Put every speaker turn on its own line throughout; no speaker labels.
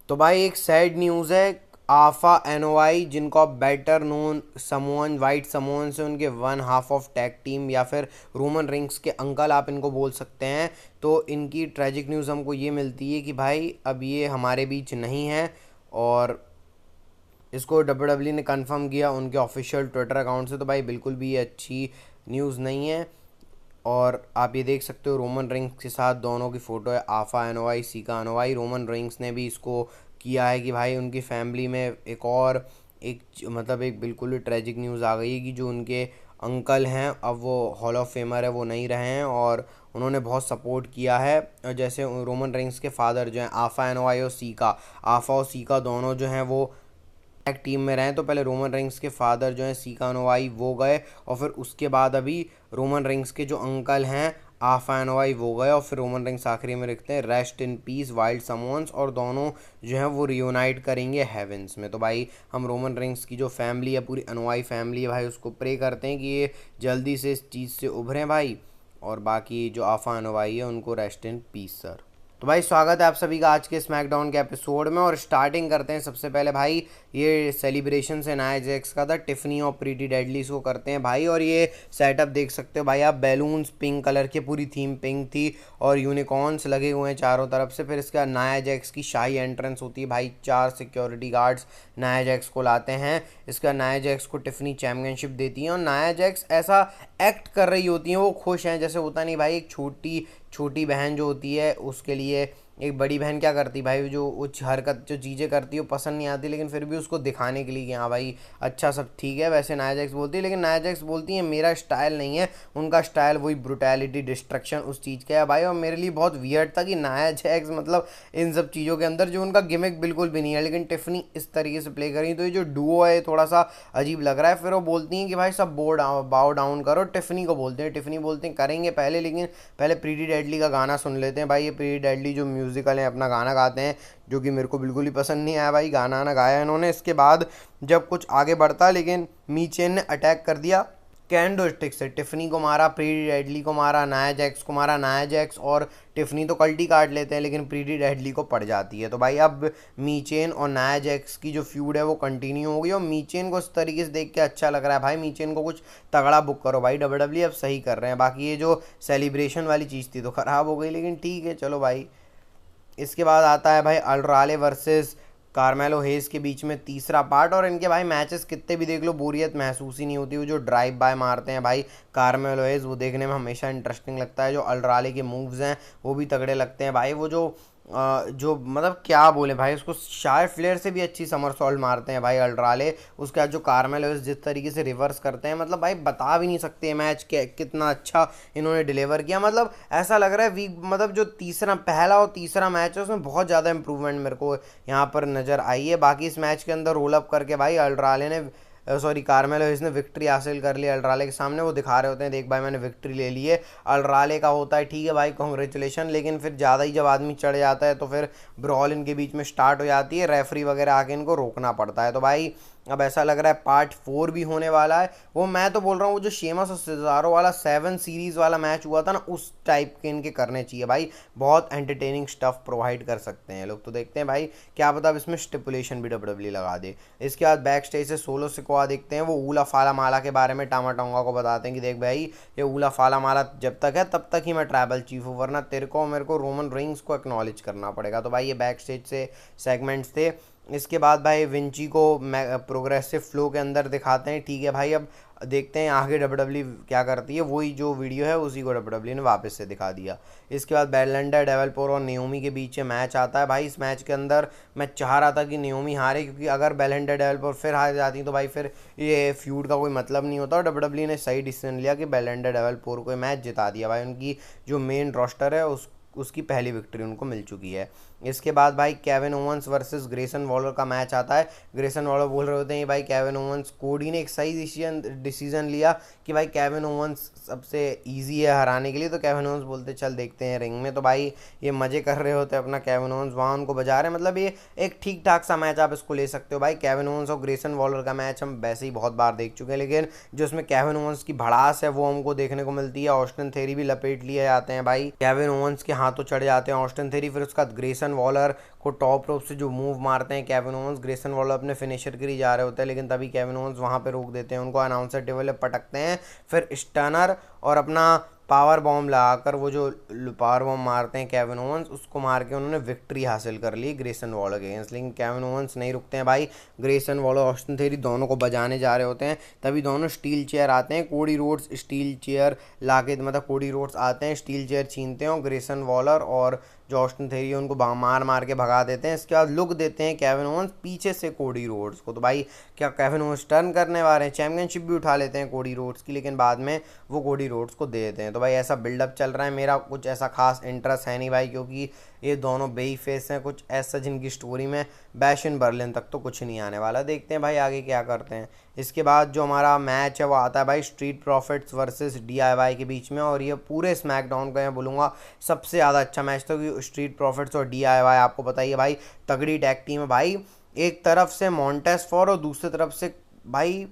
तो भाई एक सैड न्यूज़ है। आफा एनओआई, जिनको आप बेटर नोन समोन वाइट समोन से, उनके one half of tag team या फिर रोमन रिंग्स के अंकल आप इनको बोल सकते हैं। तो इनकी ट्रेजिक न्यूज़ हमको ये मिलती है कि भाई अब ये हमारे बीच नहीं है। और इसको डब्ल्यू डब्ल्यू ने कंफर्म किया उनके ऑफिशियल ट्विटर अकाउंट से। तो भाई बिल्कुल भी ये अच्छी न्यूज़ नहीं है। और आप ये देख सकते हो रोमन रिंग्स के साथ दोनों की फ़ोटो है, आफा एनोवाई, सीका एनोवाई। रोमन रिंग्स ने भी इसको किया है कि भाई उनकी फैमिली में एक और एक मतलब एक बिल्कुल ही ट्रेजिक न्यूज़ आ गई है कि जो उनके अंकल हैं अब वो हॉल ऑफ फेमर है, वो नहीं रहे हैं। और उन्होंने बहुत सपोर्ट किया है। और जैसे रोमन रिंग्स के फादर जो हैं आफा एनोवाई और सीका, आफा और सीका दोनों जो हैं वो टैग टीम में रहे। तो पहले रोमन रिंग्स के फादर जो हैं सीका नोवाई वो गए, और फिर उसके बाद अभी रोमन रिंग्स के जो अंकल हैं आफा नोवाई वो गए, और फिर रोमन रिंग्स आखिरी में लिखते हैं rest in peace wild someone's. और दोनों जो हैं वो रियूनाइट करेंगे हेवेंस में। तो भाई हम रोमन रिंग्स की जो फैमिली है, पूरी अनोवाई फैमिली है भाई, उसको प्रे करते हैं कि ये जल्दी से इस चीज़ से उभरें भाई। और बाकी जो आफा अनोवाई है उनको रेस्ट इन पीस सर। तो भाई स्वागत है आप सभी का आज के स्मैकडाउन के एपिसोड में। और स्टार्टिंग करते हैं सबसे पहले भाई ये सेलिब्रेशन से नाया जैक्स का था, टिफनी और प्रीटी डेडलीस को करते हैं भाई। और ये सेटअप देख सकते हो भाई आप, बैलून्स पिंक कलर के, पूरी थीम पिंक थी और यूनिकॉर्न्स लगे हुए हैं चारों तरफ से। फिर इसके बाद नाया जैक्स की शाही एंट्रेंस होती है भाई, 4 सिक्योरिटी गार्ड्स नाया जैक्स को लाते हैं। इसके बाद नाया जैक्स को टिफनी चैम्पियनशिप देती है और नाया जैक्स ऐसा एक्ट कर रही होती हैं, वो खुश हैं जैसे होता नहीं भाई। एक छोटी छोटी बहन जो होती है उसके लिए एक बड़ी बहन क्या करती भाई, जो कुछ हरकत जो चीज़ें करती है वो पसंद नहीं आती, लेकिन फिर भी उसको दिखाने के लिए कि हाँ भाई अच्छा सब ठीक है, वैसे नाया जैक्स बोलती है। लेकिन नाया जैक्स बोलती है मेरा स्टाइल नहीं है, उनका स्टाइल वही ब्रुटैलिटी डिस्ट्रक्शन उस चीज़ का है भाई। और मेरे लिए बहुत वियर्ड था कि नाया जैक्स मतलब इन सब चीज़ों के अंदर जो उनका गिमिक बिल्कुल भी नहीं है, लेकिन टिफनी इस तरीके से प्ले करी। तो ये जो डुओ है थोड़ा सा अजीब लग रहा है। फिर वो बोलती हैं कि भाई सब बाओ डाउन करो, टिफनी को बोलते हैं। टिफनी बोलते हैं करेंगे पहले, लेकिन पहले प्रीटी डेडली का गाना सुन लेते हैं भाई। ये प्रीटी डेडली जो म्यूजिकल है अपना गाना गाते हैं, जो कि मेरे को बिल्कुल ही पसंद नहीं आया भाई। गाना ना गाया इन्होंने। इसके बाद जब कुछ आगे बढ़ता, लेकिन मीचेन ने अटैक कर दिया कैंडो स्टिक से, टिफनी को मारा, प्रीटी डेडली को मारा, नाया जैक्स को मारा। नाया जैक्स और टिफनी तो कल्टी काट लेते हैं, लेकिन प्रीटी डेडली को पड़ जाती है। तो भाई अब मीचेन और नाया जैक्स की जो फ्यूड है वो कंटिन्यू होगी। और मीचेन को इस तरीके से देख के अच्छा लग रहा है भाई, मीचेन को कुछ तगड़ा बुक करो भाई, डब्ल्यू डब्ल्यू अब सही कर रहे हैं। बाकी ये जो सेलिब्रेशन वाली चीज़ थी तो ख़राब हो गई, लेकिन ठीक है चलो भाई। इसके बाद आता है भाई अल्ट्राले वर्सेस कार्मेलो हेज के बीच में तीसरा पार्ट। और इनके भाई मैचेस कितने भी देख लो बोरियत महसूस ही नहीं होती। वो जो ड्राइव बाय मारते हैं भाई कार्मेलो हेज, वो देखने में हमेशा इंटरेस्टिंग लगता है। जो अल्ट्राले के मूव्स हैं वो भी तगड़े लगते हैं भाई। वो जो मतलब क्या बोले भाई, उसको शाय फ्लेयर से भी अच्छी समर सॉल्ट मारते हैं भाई अल्ट्राले। उसके बाद जो कार्मेलो हेज जिस तरीके से रिवर्स करते हैं, मतलब भाई बता भी नहीं सकते मैच के कितना अच्छा इन्होंने डिलीवर किया। मतलब ऐसा लग रहा है वीक, मतलब जो तीसरा पहला और तीसरा मैच है उसमें बहुत ज़्यादा इंप्रूवमेंट मेरे को यहाँ पर नज़र आई है। बाकी इस मैच के अंदर रोल अप करके भाई अल्ट्राले ने सॉरी कार्मेलो इसने विक्ट्री हासिल कर ली अल्ट्राले के सामने। वो दिखा रहे होते हैं देख भाई मैंने विक्ट्री ले ली है। अल्ट्राले का होता है ठीक है भाई कॉन्ग्रेचुलेशन, लेकिन फिर ज़्यादा ही जब आदमी चढ़ जाता है तो फिर ब्रॉल इनके बीच में स्टार्ट हो जाती है, रेफरी वगैरह आके इनको रोकना पड़ता है। तो भाई अब ऐसा लग रहा है पार्ट 4 भी होने वाला है। वो मैं तो बोल रहा हूँ वो जो शेमस और सिजारो वाला 7 सीरीज़ वाला मैच हुआ था ना, उस टाइप के इनके करने चाहिए भाई। बहुत एंटरटेनिंग स्टफ प्रोवाइड कर सकते हैं लोग। तो देखते हैं भाई क्या पता अब इसमें स्टिपुलेशन भी डब्ल्यू लगा दे। इसके बाद बैक स्टेज से सोलो सिकोआ देखते हैं, वो ऊला फाला माला के बारे में टामा टोंगा को बताते हैं कि देख भाई ये ऊला फाला माला जब तक है तब तक ही मैं ट्राइबल चीफ हूँ, वरना तेरे को मेरे को रोमन रिंग्स को एक्नॉलेज करना पड़ेगा। तो भाई ये बैक स्टेज से सेगमेंट्स थे। इसके बाद भाई विंची को प्रोग्रेसिव फ्लो के अंदर दिखाते हैं, ठीक है भाई। अब देखते हैं आगे डब्ल्यू डब्ल्यू क्या करती है। वही जो वीडियो है उसी को डब्ल्यू डब्ल्यू ने वापस से दिखा दिया। इसके बाद बेलेंडर डेवलपोर और नियोमी के बीच में मैच आता है भाई। इस मैच के अंदर मैं चाह रहा था कि नियोमी हारे, क्योंकि अगर बेलेंडर डेवलपोर फिर हार जाती तो भाई फिर ये फ्यूड का कोई मतलब नहीं होता। और डब्ल्यू डब्ल्यू ने सही डिसीजन लिया कि बेलेंडर डेवलपोर को मैच जिता दिया भाई। उनकी जो मेन रोस्टर है उसकी पहली विक्ट्री उनको मिल चुकी है। इसके बाद भाई Kevin Owens versus Grayson Waller का मैच आता है। ग्रेसन वॉलर बोल रहे होते हैं भाई केविन ओवंस, कोडी ने एक सही डिसीजन लिया कि भाई केविन ओवंस सबसे इजी है हराने के लिए। तो केविन ओवंस बोलते चल देखते हैं रिंग में। तो भाई ये मज़े कर रहे होते हैं अपना, केविन ओवंस वहाँ उनको बजा रहे हैं। मतलब ये एक ठीक ठाक सा मैच आप इसको ले सकते हो भाई। केविन ओवंस और ग्रेसन वॉलर का मैच हम वैसे ही बहुत बार देख चुके हैं, लेकिन जो उसमें केविन ओवंस की भड़ास है वो हमको देखने को मिलती है। ऑस्टिन थेरी भी लपेट लिए जाते हैं भाई, केविन ओवंस के हाथों चढ़ जाते हैं ऑस्टिन थेरी। फिर उसका ग्रेसन वॉलर को टॉप रोप से जो मूव मारते हैं केविन ओवंस। ग्रेसन वॉलर अपने फिनिशर के लिए जा रहे होते हैं, लेकिन तभी केविन ओवंस वहाँ पे रोक देते हैं उनको, अनाउंसर टेबल पे पटकते हैं, फिर स्टनर और अपना पावर बॉम्ब लगाकर वो जो पावर बॉम्ब मारते हैं केविन ओवंस, उसको मार के उन्होंने विक्ट्री हासिल कर ली ग्रेसन वॉलर के अगेंस्ट। लेकिन केविन ओवंस नहीं रुकते हैं भाई, ग्रेसन वॉलर ऑस्टिन थेरी दोनों को बजाने जा रहे होते हैं, तभी दोनों स्टील चेयर आते हैं। कोडी रोड्स स्टील चेयर लाके, मतलब कोडी रोड्स आते हैं, स्टील चेयर छीनते हैं और ग्रेसन वॉलर और जो ऑस्टिन थेरी है उनको मार मार के भगा देते हैं। इसके बाद लुक देते हैं केविन ओवंस पीछे से कोडी रोड्स को। तो भाई क्या केविन ओवंस टर्न करने वाले हैं, चैंपियनशिप भी उठा लेते हैं कोडी रोड्स की, लेकिन बाद में वो कोडी रोड्स को दे देते हैं। तो भाई ऐसा बिल्डअप चल रहा है, मेरा कुछ ऐसा खास इंटरेस्ट है नहीं भाई, क्योंकि ये दोनों बेई फेस हैं कुछ ऐसा जिनकी स्टोरी में बैश इन बर्लिन तक तो कुछ नहीं आने वाला। देखते हैं भाई आगे क्या करते हैं। इसके बाद जो हमारा मैच है वो आता है भाई स्ट्रीट प्रॉफिट्स वर्सेस DIY के बीच में, और ये पूरे स्मैकडाउन का मैं बोलूँगा सबसे ज़्यादा अच्छा मैच था, क्योंकि स्ट्रीट प्रॉफिट्स और DIY आपको पता ही है भाई तगड़ी टैग टीम है भाई। एक तरफ से मॉन्टेस फॉर और दूसरी तरफ से भाई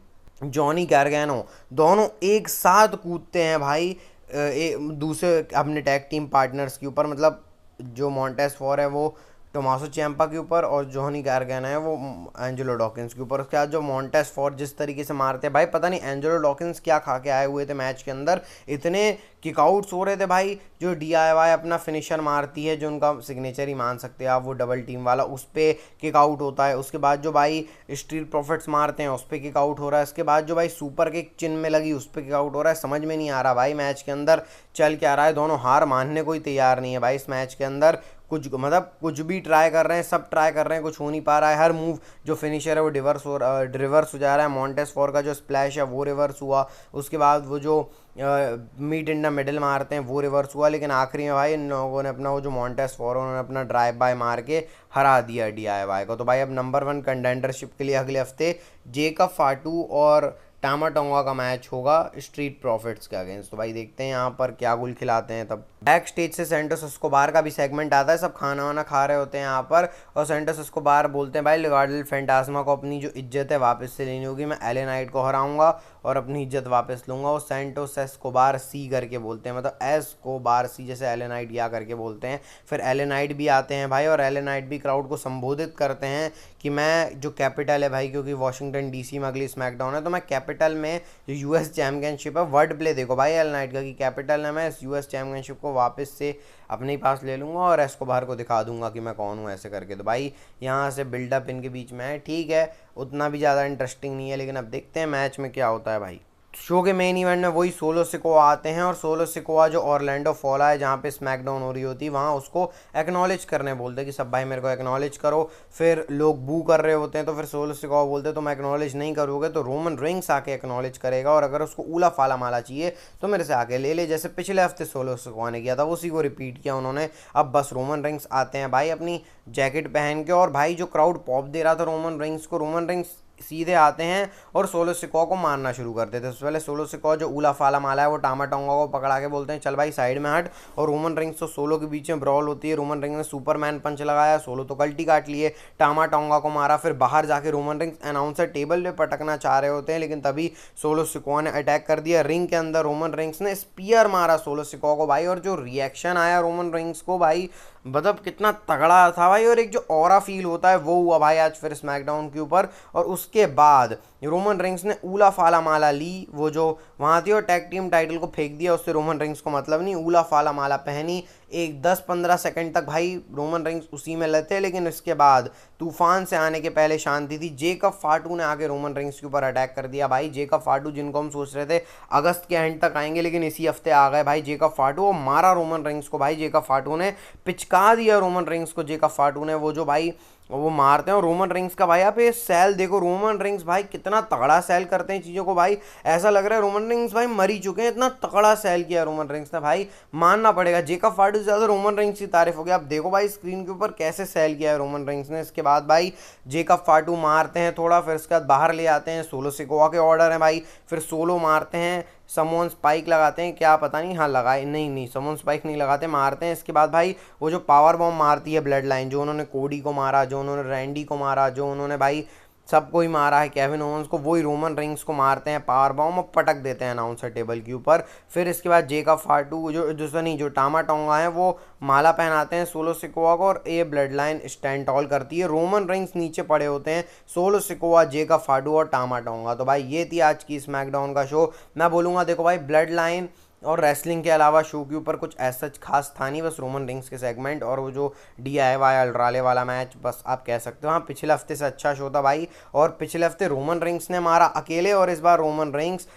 जॉनी गार्गैनो, दोनों एक साथ कूदते हैं भाई दूसरे अपने टैग टीम पार्टनर्स के ऊपर। मतलब जो मॉन्टेस फॉर है वो टोमासो चैम्पा के ऊपर और जॉनी गार्गैनो है वो एंजेलो डॉकिंस के ऊपर। उसके बाद जो मॉन्टेस फॉर जिस तरीके से मारते हैं भाई, पता नहीं एंजेलो डॉकिंस क्या खा के आए हुए थे मैच के अंदर, इतने किकआउट्स हो रहे थे भाई। जो DIY अपना फिनिशर मारती है, जो उनका सिग्नेचर ही मान सकते हैं आप, वो डबल टीम वाला, उस पर किकआउट होता है। उसके बाद जो भाई स्ट्रीट प्रॉफिट्स मारते हैं उस पर किकआउट हो रहा है। इसके बाद जो भाई सुपर किक चिन में लगी उस पर किकआउट हो रहा है। समझ में नहीं आ रहा भाई मैच के अंदर चल क्या रहा है, दोनों हार मानने को ही तैयार नहीं है भाई इस मैच के अंदर। कुछ मतलब कुछ भी ट्राई कर रहे हैं, सब ट्राई कर रहे हैं, कुछ हो नहीं पा रहा है। हर मूव जो फिनिशर है वो रिवर्स हो जा रहा है। मॉन्टेस फॉर का जो स्प्लैश है वो रिवर्स हुआ, उसके बाद वो जो मीट इन द मिडल मारते हैं वो रिवर्स हुआ, लेकिन आखिरी में भाई इन लोगों ने अपना वो जो मॉन्टेस फॉर उन्होंने अपना ड्राइव बाय मार के हरा दिया DIY को। तो भाई अब नंबर 1 कंटेंडरशिप के लिए अगले हफ्ते जेकब फाटू और टामा टोंगा का मैच होगा स्ट्रीट प्रॉफिट्स के अगेंस्ट। तो भाई देखते हैं यहाँ पर क्या गुल खिलाते हैं। तब बैक स्टेज से सेंटोस एस्कोबार का भी सेगमेंट आता है, सब खाना वाना खा रहे होते हैं यहाँ पर, और सेंटोस एस्कोबार बोलते हैं भाई लिगार्डल फैंटास्मा को अपनी जो इज्जत है वापस से लेनी होगी, मैं LA नाइट को हराऊंगा और अपनी इज्जत वापस लूंगा। वो सेंटोस एस्कोबार सी करके बोलते हैं, मतलब एस्कोबार सी जैसे LA नाइट या करके बोलते हैं। फिर LA नाइट भी आते हैं भाई, और LA नाइट भी क्राउड को संबोधित करते हैं कि मैं जो कैपिटल है भाई, क्योंकि वॉशिंगटन DC में अगली स्मैकडाउन है, तो मैं कैपिटल में जो US चैम्पियनशिप है, वर्ड प्ले देखो भाई LA नाइट का कि कैपिटल है, मैं इस US चैम्पियनशिप को वापस से अपने पास ले लूँगा और एस्कोबार को दिखा दूंगा कि मैं कौन हूँ ऐसे करके। तो भाई यहाँ से बिल्डअप इनके बीच में है, ठीक है उतना भी ज़्यादा इंटरेस्टिंग नहीं है, लेकिन अब देखते हैं मैच में क्या होता है भाई। शो के मेन इवेंट में वही सोलो सिकोआ आते हैं, और सोलो सिकोआ जो ऑरलैंडो फॉला है जहाँ पे स्मैकडाउन हो रही होती है वहाँ उसको एक्नॉलेज करने बोलते हैं कि सब भाई मेरे को एक्नॉलेज करो। फिर लोग बू कर रहे होते हैं, तो फिर सोलो सिकोआ बोलते हैं तुम एक्नॉलेज नहीं करोगे तो रोमन रिंग्स आके एक्नॉलेज करेगा, और अगर उसको ऊला फाला माला चाहिए तो मेरे से आके ले ले, जैसे पिछले हफ्ते सोलो सिकोआ ने किया था उसी को रिपीट किया उन्होंने। अब बस रोमन रिंग्स आते हैं भाई अपनी जैकेट पहन के, और भाई जो क्राउड पॉप दे रहा था रोमन रिंग्स को, रोमन रिंग्स सीधे आते हैं और सोलो सिकोआ को मारना शुरू कर देते हैं। उससे पहले सोलो सिकोआ जो ऊला फाला माला है वो टामा टोंगा को पकड़ा के बोलते हैं चल भाई साइड में हट, और रोमन रिंग्स तो सोलो के बीच में ब्रॉल होती है। रोमन रिंग्स ने सुपरमैन पंच लगाया, सोलो तो गलती काट लिए, टामा टोंगा को मारा। फिर बाहर जाके रोमन रिंग्स अनाउंसर टेबल पे पटकना चाह रहे होते हैं, लेकिन तभी सोलो सिकोआ ने अटैक कर दिया। रिंग के अंदर रोमन रिंग्स ने स्पीयर मारा सोलो सिकोआ को भाई, और जो रिएक्शन आया रोमन रिंग्स को भाई, मतलब कितना तगड़ा था भाई, और एक जो ऑरा फील होता है वो हुआ भाई आज फिर स्मैकडाउन के ऊपर। और उसके बाद रोमन रिंग्स ने ऊला फाला माला ली, वो जो वहाँ थी, और टैग टीम टाइटल को फेंक दिया। उससे रोमन रिंग्स को मतलब नहीं, ऊला फाला माला पहनी। एक 10-15 सेकंड तक भाई रोमन रिंग्स उसी में लगे, लेकिन इसके बाद तूफान से आने के पहले शांति थी। जेकब फाटू ने आके रोमन रिंग्स के ऊपर अटैक कर दिया भाई। जेकब फाटू जिनको हम सोच रहे थे अगस्त के एंड तक आएंगे, लेकिन इसी हफ्ते आ गए भाई जेकब फाटू, और मारा रोमन रिंग्स को भाई। जेकब फाटू ने पिचका दिया रोमन रिंग्स को, जेकब फाटू ने वो जो भाई वो मारते हैं। और रोमन रिंग्स का भाई आप ये सेल देखो, रोमन रिंग्स भाई कितना तगड़ा सेल करते हैं चीज़ों को भाई, ऐसा लग रहा है रोमन रिंग्स भाई मर ही चुके हैं, इतना तगड़ा सेल किया रोमन रिंग्स ने भाई, मानना पड़ेगा। जेकब फाटू से ज़्यादा रोमन रिंग्स की तारीफ हो गई। आप देखो भाई स्क्रीन के ऊपर कैसे सेल किया है रोमन रिंग्स ने। इसके बाद भाई जेकब फाटू मारते हैं थोड़ा, फिर उसके बाद बाहर ले आते हैं। सोलो सिकोआ के ऑर्डर है भाई, फिर सोलो मारते हैं, समोन स्पाइक लगाते हैं, क्या पता नहीं, हाँ लगाए नहीं समोन स्पाइक नहीं लगाते, मारते हैं। इसके बाद भाई वो जो पावर बॉम्ब मारती है ब्लड लाइन, जो उन्होंने कोडी को मारा, जो उन्होंने रैंडी को मारा, जो उन्होंने भाई सबको ही मारा है केविन ओवंस को, वही रोमन रिंग्स को मारते हैं पावर बॉम्ब और पटक देते हैं अनाउंसर टेबल के ऊपर। फिर इसके बाद जेका फाटू जो टामा टोंगा है वो माला पहनाते हैं सोलो सिकोआ को, और ये ब्लड लाइन स्टैंड टॉल करती है। रोमन रिंग्स नीचे पड़े होते हैं, सोलो सिकोआ, जेका फाटू और टामा टोंगा। तो भाई ये थी आज की स्मैकडाउन का शो। मैं बोलूँगा देखो भाई, ब्लड लाइन और रेसलिंग के अलावा शो के ऊपर कुछ ऐसा खास था नहीं, बस रोमन रिंग्स के सेगमेंट और वो जो DIY अल्ट्राले वाला मैच, बस आप कह सकते हो। हाँ, पिछले हफ्ते से अच्छा शो था भाई, और पिछले हफ्ते रोमन रिंग्स ने मारा अकेले, और इस बार रोमन रिंग्स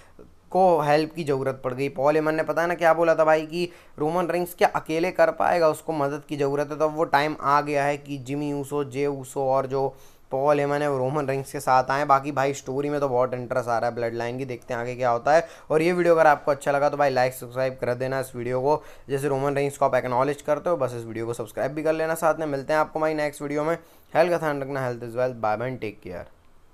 को हेल्प की ज़रूरत पड़ गई। पॉल हेमन ने पता है ना क्या बोला था भाई, कि रोमन रिंग्स क्या अकेले कर पाएगा, उसको मदद की ज़रूरत है। तो अब वो टाइम आ गया है कि जिमी ऊसो, जे ऊसो और जो पॉल हेमन है वो रोमन रिंग्स के साथ आए। बाकी भाई स्टोरी में तो बहुत इंटरेस्ट आ रहा है ब्लड लाइन की, देखते हैं आगे क्या होता है। और ये वीडियो अगर आपको अच्छा लगा तो भाई लाइक सब्सक्राइब कर देना इस वीडियो को, जैसे रोमन रिंग्स को आप एक्नॉलेज करते हो, बस इस वीडियो को सब्सक्राइब भी कर लेना साथ में। मिलते हैं आपको भाई नेक्स्ट वीडियो में। हेल्थ का ध्यान रखना, health is wealth, bye bye, take care.